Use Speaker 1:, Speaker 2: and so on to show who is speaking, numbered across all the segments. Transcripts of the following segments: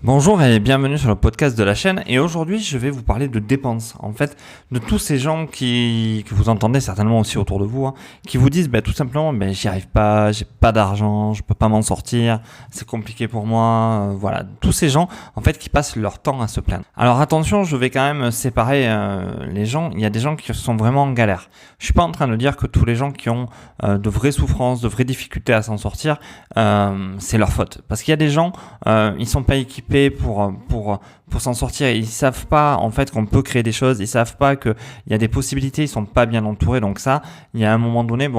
Speaker 1: Bonjour et bienvenue sur le podcast de la chaîne. Et aujourd'hui, je vais vous parler de dépenses. En fait, de tous ces gens que vous entendez certainement aussi autour de vous, qui vous disent tout simplement, j'y arrive pas, j'ai pas d'argent, je peux pas m'en sortir, c'est compliqué pour moi. Voilà, tous ces gens en fait qui passent leur temps à se plaindre. Alors attention, je vais quand même séparer les gens. Il y a des gens qui sont vraiment en galère. Je suis pas en train de dire que tous les gens qui ont de vraies souffrances, de vraies difficultés à s'en sortir, c'est leur faute. Parce qu'il y a des gens, ils sont pas équipés pour s'en sortir. Ils savent pas en fait qu'on peut créer des choses. Ils savent pas qu'il y a des possibilités. Ils sont pas bien entourés. Donc ça, il y a un moment donné,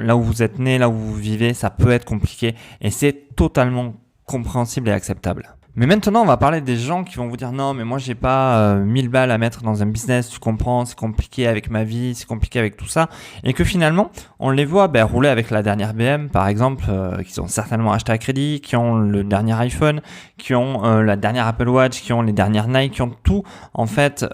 Speaker 1: là où vous êtes né, là où vous vivez, ça peut être compliqué et c'est totalement compréhensible et acceptable. Mais maintenant, on va parler des gens qui vont vous dire non, mais moi, j'ai pas 1000 balles à mettre dans un business, tu comprends, c'est compliqué avec ma vie, c'est compliqué avec tout ça. Et que finalement, on les voit rouler avec la dernière BM, par exemple, qui ont certainement acheté à crédit, qui ont le dernier iPhone, qui ont la dernière Apple Watch, qui ont les dernières Nike, qui ont tout, en fait,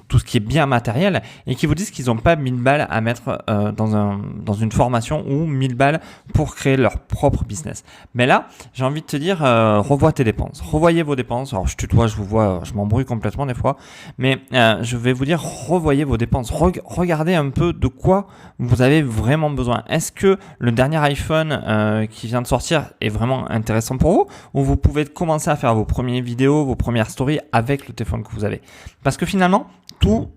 Speaker 1: tout ce qui est bien matériel, et qui vous disent qu'ils n'ont pas 1000 balles à mettre dans une formation ou 1000 balles pour créer leur propre business. Mais là, j'ai envie de te dire, revois tes dépenses. Revoyez vos dépenses. Alors je tutoie, je vous vois, je m'embrouille complètement des fois, mais je vais vous dire, revoyez vos dépenses. Regardez un peu de quoi vous avez vraiment besoin. Est-ce que le dernier iPhone qui vient de sortir est vraiment intéressant pour vous, ou vous pouvez commencer à faire vos premières vidéos, vos premières stories avec le téléphone que vous avez? Parce que finalement, tout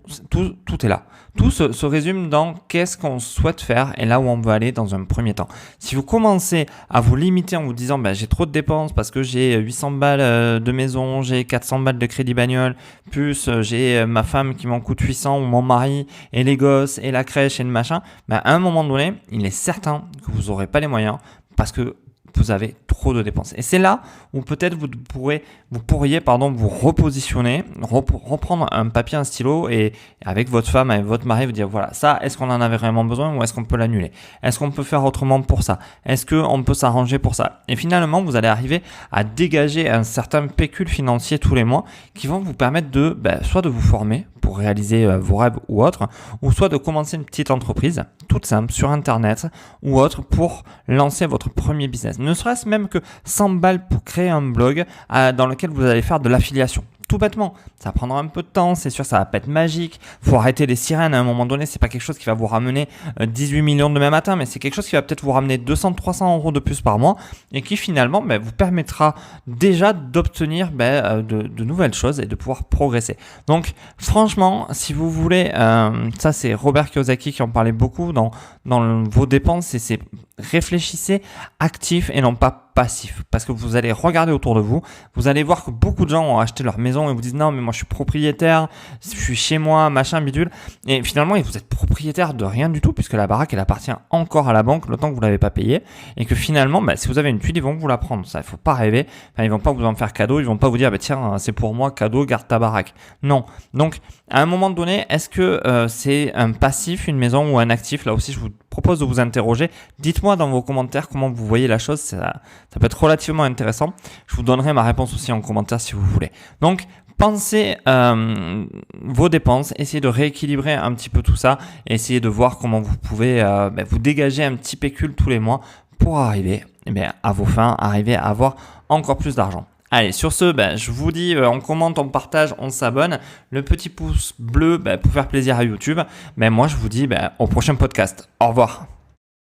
Speaker 1: est là. Tout se résume dans qu'est-ce qu'on souhaite faire et là où on veut aller dans un premier temps. Si vous commencez à vous limiter en vous disant j'ai trop de dépenses parce que j'ai 800 balles de maison, j'ai 400 balles de crédit bagnole, plus j'ai ma femme qui m'en coûte 800 ou mon mari et les gosses et la crèche et le machin, à un moment donné, il est certain que vous n'aurez pas les moyens parce que vous avez trop de dépenses. Et c'est là où peut-être vous pourriez vous repositionner, reprendre un papier, un stylo et avec votre femme, avec votre mari, vous dire voilà, ça, est-ce qu'on en avait vraiment besoin ou est-ce qu'on peut l'annuler? Est-ce qu'on peut faire autrement pour ça? Est-ce qu'on peut s'arranger pour ça? Et finalement, vous allez arriver à dégager un certain pécule financier tous les mois qui vont vous permettre de soit de vous former pour réaliser vos rêves ou autre, ou soit de commencer une petite entreprise toute simple sur internet ou autre pour lancer votre premier business. Ne serait-ce même que 100 balles pour créer un blog dans lequel vous allez faire de l'affiliation. Tout bêtement, ça prendra un peu de temps, c'est sûr, ça va pas être magique. Faut arrêter les sirènes à un moment donné. C'est pas quelque chose qui va vous ramener 18 millions demain matin, mais c'est quelque chose qui va peut-être vous ramener 200-300 euros de plus par mois et qui finalement vous permettra déjà d'obtenir de nouvelles choses et de pouvoir progresser. Donc, franchement, si vous voulez, ça c'est Robert Kiyosaki qui en parlait beaucoup dans vos dépenses, et c'est réfléchissez actif et non pas passif, parce que vous allez regarder autour de vous, vous allez voir que beaucoup de gens ont acheté leur maison et vous disent non mais moi je suis propriétaire, je suis chez moi, machin bidule, et finalement vous êtes propriétaire de rien du tout puisque la baraque elle appartient encore à la banque le temps que vous l'avez pas payée, et que finalement si vous avez une tuile ils vont vous la prendre. Ça, il faut pas rêver, ils vont pas vous en faire cadeau, ils vont pas vous dire tiens c'est pour moi cadeau, garde ta baraque. Non. Donc à un moment donné, est-ce que c'est un passif une maison ou un actif? Là aussi je vous propose de vous interroger. Dites-moi dans vos commentaires comment vous voyez la chose, ça peut être relativement intéressant. Je vous donnerai ma réponse aussi en commentaire si vous voulez. Donc, pensez vos dépenses, essayez de rééquilibrer un petit peu tout ça, et essayez de voir comment vous pouvez vous dégager un petit pécule tous les mois pour arriver à vos fins, arriver à avoir encore plus d'argent. Allez, sur ce, je vous dis, on commente, on partage, on s'abonne. Le petit pouce bleu pour faire plaisir à YouTube. Moi, je vous dis au prochain podcast. Au revoir.